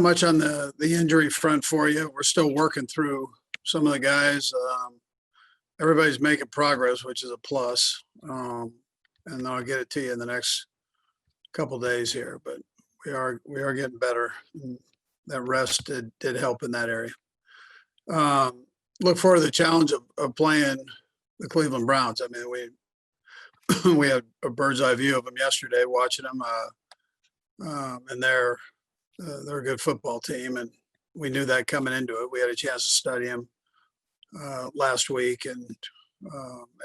much on the injury front for you. We're still working through some of the guys. Everybody's making progress, which is a plus. And I'll get it to you in the next couple days here. But we are getting better. And that rest did help in that area. Look forward to the challenge of playing the Cleveland Browns. I mean, we had a bird's eye view of them yesterday, watching them, and they're a good football team, and we knew that coming into it. We had a chance to study them last week, and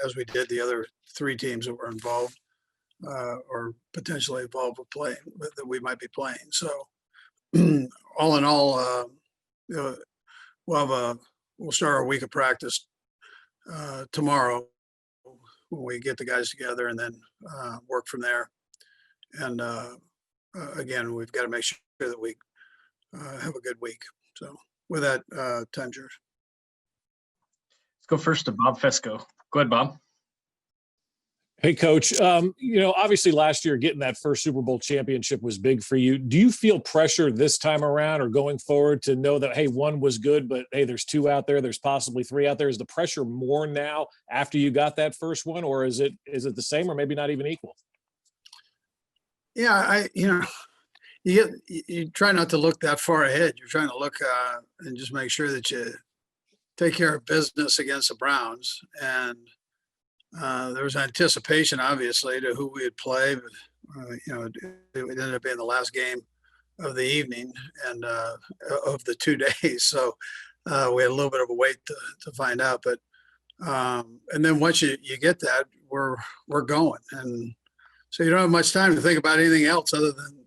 as we did the other three teams that were involved or potentially involved with playing that we might be playing. So, all in all, we'll start our week of practice tomorrow when we get the guys together, and then work from there. And again, we've got to make sure that we have a good week. So with that, time's yours. Let's go first to Bob Fesco. Go ahead, Bob. Hey, Coach. Obviously last year getting that first Super Bowl championship was big for you. Do you feel pressure this time around or going forward to know that, hey, one was good, but hey, there's two out there, there's possibly three out there? Is the pressure more now after you got that first one, or is it the same, or maybe not even equal? Yeah, you try not to look that far ahead. You're trying to look and just make sure that you take care of business against the Browns. And there was anticipation, obviously, to who we would play, but it ended up being the last game of the evening and of the 2 days. So we had a little bit of a wait to find out. But and then once you get that, we're going, and so you don't have much time to think about anything else other than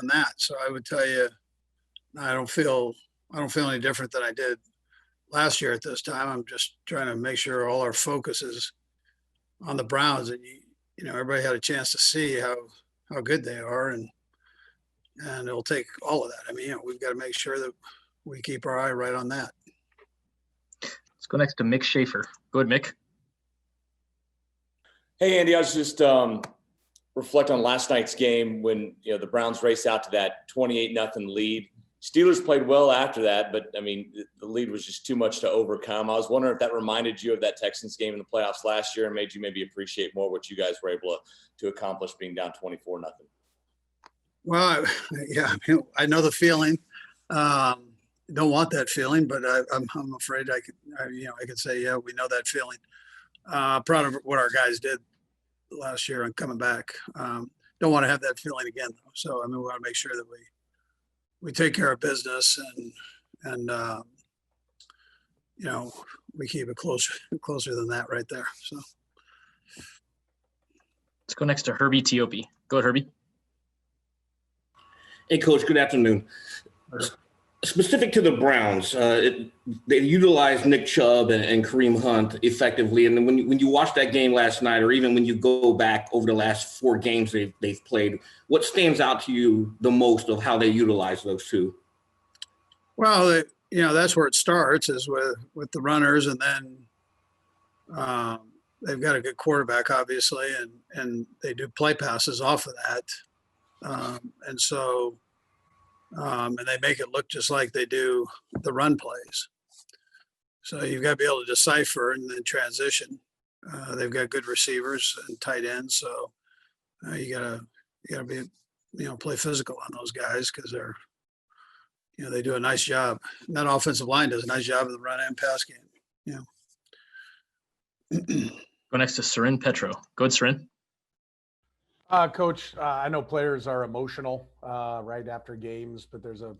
that. So I would tell you, I don't feel any different than I did last year at this time. I'm just trying to make sure all our focus is on the Browns, and everybody had a chance to see how good they are, and it'll take all of that. I mean, we've got to make sure that we keep our eye right on that. Let's go next to Mick Schaefer. Go ahead, Mick. Hey, Andy, I was just reflect on last night's game when the Browns raced out to that 28-0 lead. Steelers played well after that, but I mean the lead was just too much to overcome. I was wondering if that reminded you of that Texans game in the playoffs last year and made you maybe appreciate more what you guys were able to accomplish being down 24-0. Well, yeah, I know the feeling. Don't want that feeling, but I'm afraid I could say, yeah, we know that feeling. Proud of what our guys did last year and coming back. Don't want to have that feeling again, though. So I mean, we want to make sure that we take care of business and we keep it closer than that right there. So let's go next to Herbie Tiopi. Go ahead, Herbie. Hey, Coach. Good afternoon. Specific to the Browns, they utilized Nick Chubb and Kareem Hunt effectively. And then when you watch that game last night, or even when you go back over the last 4 games they've played, what stands out to you the most of how they utilize those two? Well, that's where it starts, is with the runners, and then they've got a good quarterback, obviously, and they do play passes off of that, and so. And they make it look just like they do the run plays. So you've got to be able to decipher and then transition. They've got good receivers and tight ends, so you gotta be play physical on those guys, because they're they do a nice job. And that offensive line does a nice job of the run and pass game. Go next to Sarin Petro. Go ahead, Sarin. Coach, I know players are emotional right after games, but there's a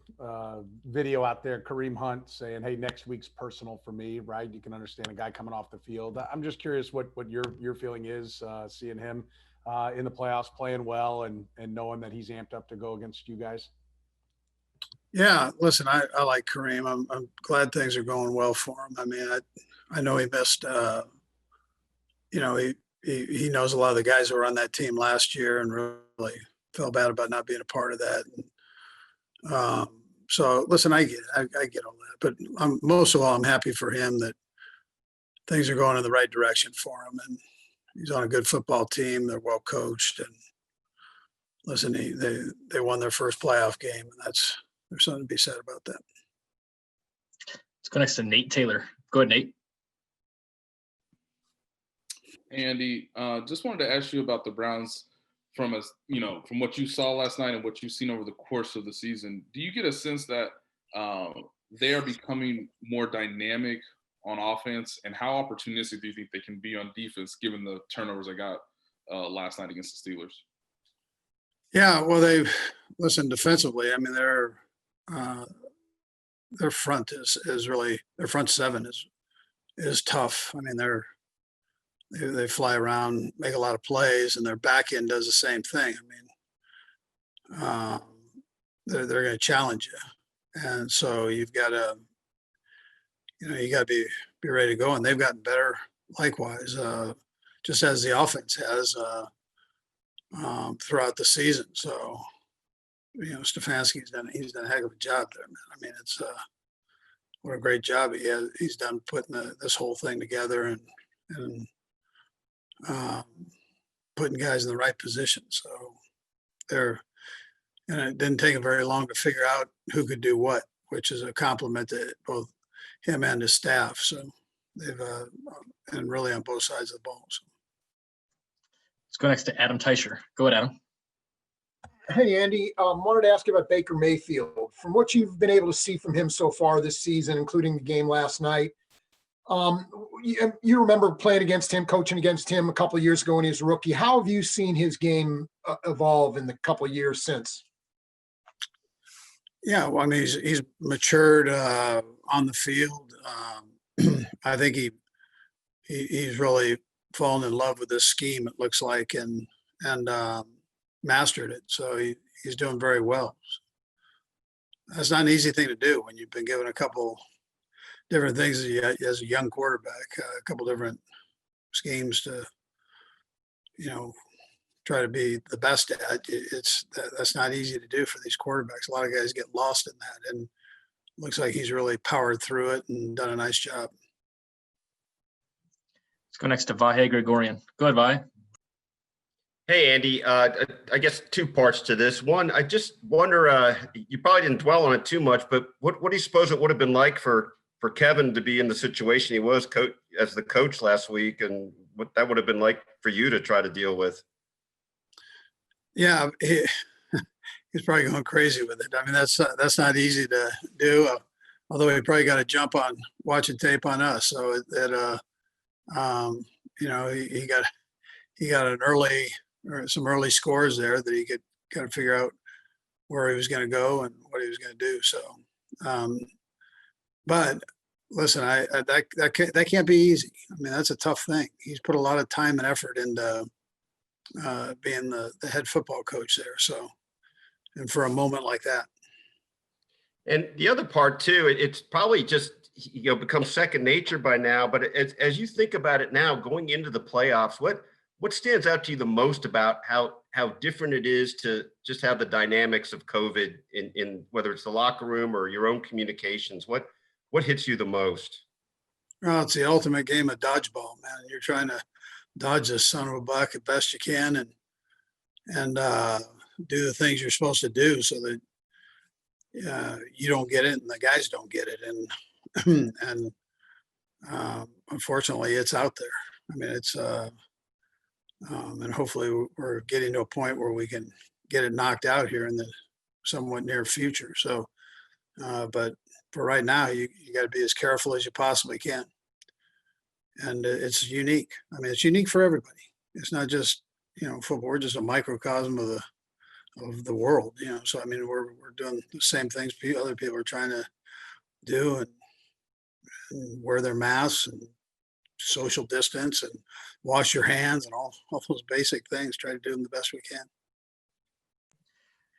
video out there, Kareem Hunt saying, hey, next week's personal for me, right? You can understand a guy coming off the field. I'm just curious what your feeling is seeing him in the playoffs playing well and knowing that he's amped up to go against you guys. Yeah, listen, I like Kareem. I'm glad things are going well for him. I mean, I know he missed, he knows a lot of the guys who were on that team last year and really felt bad about not being a part of that. And, so listen, I get all that, but most of all, I'm happy for him that things are going in the right direction for him, and he's on a good football team. They're well coached, and listen, they won their first playoff game, and there's something to be said about that. Let's go next to Nate Taylor. Go ahead, Nate. Andy, just wanted to ask you about the Browns from what you saw last night and what you've seen over the course of the season. Do you get a sense that they are becoming more dynamic on offense, and how opportunistic do you think they can be on defense given the turnovers they got last night against the Steelers? Yeah, well, listen, defensively, I mean, their front is really, their front seven is tough. I mean, they fly around, make a lot of plays, and their back end does the same thing. I mean, they're going to challenge you, and so you've got to, you got to be ready to go. And they've gotten better, likewise, just as the offense has throughout the season. So, Stefanski's done a heck of a job there, man. I mean, it's what a great job he's done putting this whole thing together and putting guys in the right position. So and it didn't take him very long to figure out who could do what, which is a compliment to both him and his staff. So they've and really on both sides of the ball. So. Let's go next to Adam Teicher. Go ahead, Adam. Hey, Andy, wanted to ask you about Baker Mayfield. From what you've been able to see from him so far this season, including the game last night, you remember playing against him, coaching against him a couple of years ago when he was a rookie. How have you seen his game evolve in the couple of years since? Yeah, well, I mean, he's matured on the field. I think he's really fallen in love with this scheme, it looks like, and mastered it. So he's doing very well. That's not an easy thing to do when you've been given a couple different things as a young quarterback, a couple different schemes to, try to be the best at. That's not easy to do for these quarterbacks. A lot of guys get lost in that, and it looks like he's really powered through it and done a nice job. Let's go next to Vahe Gregorian. Go ahead, Vahe. Hey, Andy, I guess two parts to this. One, I just wonder, you probably didn't dwell on it too much, but what do you suppose it would have been like for Kevin to be in the situation he was as the coach last week, and what that would have been like for you to try to deal with? Yeah, he's probably going crazy with it. I mean, that's not easy to do, although he probably got a jump on watching tape on us. So he got an early or some early scores there that he could kind of figure out where he was going to go and what he was going to do. So, but listen, that can't be easy. I mean, that's a tough thing. He's put a lot of time and effort into being the head football coach there. So, and for a moment like that. And the other part too, it's probably just, become second nature by now, but as you think about it now going into the playoffs, what stands out to you the most about how different it is to just have the dynamics of COVID in whether it's the locker room or your own communications? What hits you the most? Well, it's the ultimate game of dodgeball, man. You're trying to dodge this son of a buck as best you can and do the things you're supposed to do so that you don't get it and the guys don't get it. And unfortunately, it's out there. I mean, it's and hopefully we're getting to a point where we can get it knocked out here in the somewhat near future. So, but for right now, you got to be as careful as you possibly can. And it's unique. I mean, it's unique for everybody. It's not just, football. We're just a microcosm of the world, So, I mean, we're doing the same things other people are trying to do and wear their masks and social distance and wash your hands and all those basic things. Try to do them the best we can.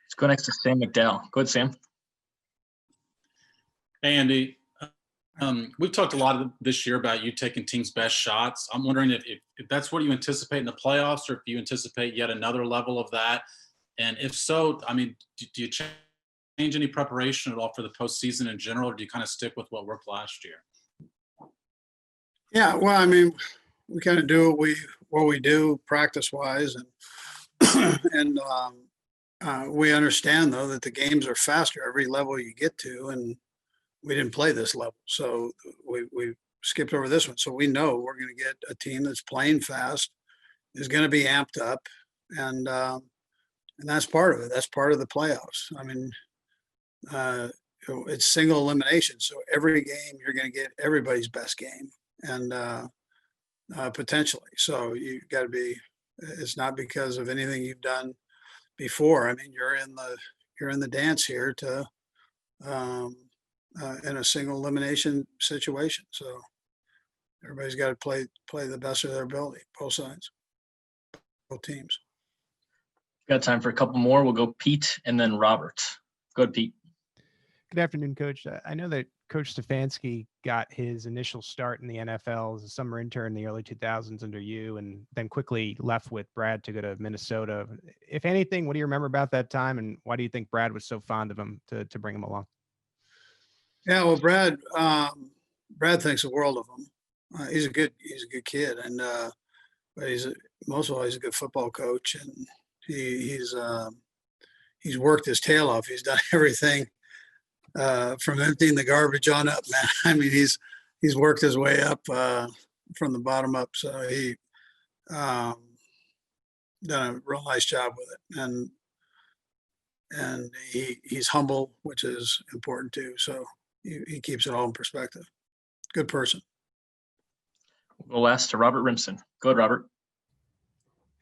Let's go next to Sam McDowell. Go ahead, Sam. Hey, Andy. We've talked a lot this year about you taking teams' best shots. I'm wondering if that's what you anticipate in the playoffs, or if you anticipate yet another level of that. And if so, I mean, do you change any preparation at all for the postseason in general, or do you kind of stick with what worked last year? Yeah, well, I mean, we kind of do what we do practice-wise, and We understand though that the games are faster every level you get to, and we didn't play this level, so we skipped over this one. So we know we're going to get a team that's playing fast, is going to be amped up, and that's part of it. That's part of the playoffs. I mean, it's single elimination, so every game you're going to get everybody's best game, and potentially. So you got to be. It's not because of anything you've done before. I mean, you're in the dance here to in a single elimination situation. So everybody's got to play the best of their ability, both sides, both teams. Got time for a couple more. We'll go Pete and then Robert. Go ahead, Pete. Good afternoon, Coach. I know that Coach Stefanski got his initial start in the NFL as a summer intern in the early 2000s under you, and then quickly left with Brad to go to Minnesota. If anything, what do you remember about that time, and why do you think Brad was so fond of him to bring him along? Yeah, well, Brad thinks the world of him. He's a good kid, and but most of all, he's a good football coach, and he's worked his tail off. He's done everything. From emptying the garbage on up, man. I mean, he's worked his way up from the bottom up. So he done a real nice job with it, and he's humble, which is important too. So he keeps it all in perspective. Good person. We'll go last to Robert Rimson. Go ahead, Robert.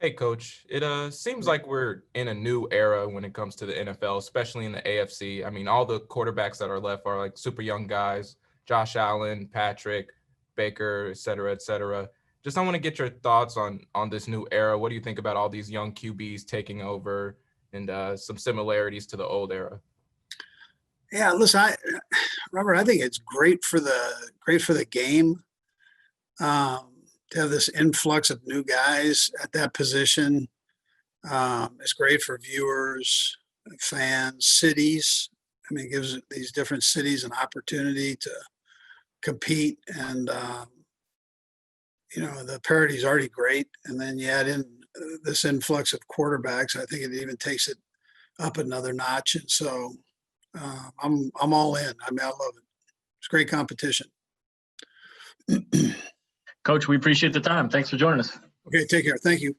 Hey, Coach. It seems like we're in a new era when it comes to the NFL, especially in the AFC. I mean, all the quarterbacks that are left are like super young guys, Josh Allen, Patrick, Baker, et cetera, et cetera. Just I want to get your thoughts on this new era. What do you think about all these young QBs taking over and some similarities to the old era? Yeah, listen, Robert, I think it's great for the game. To have this influx of new guys at that position. It's great for viewers, fans, cities. I mean, it gives these different cities an opportunity to compete, and the parity's already great, and then you add in this influx of quarterbacks. I think it even takes it up another notch, and so I'm all in. I mean, I love it. It's great competition. Coach, we appreciate the time. Thanks for joining us. Okay, take care. Thank you.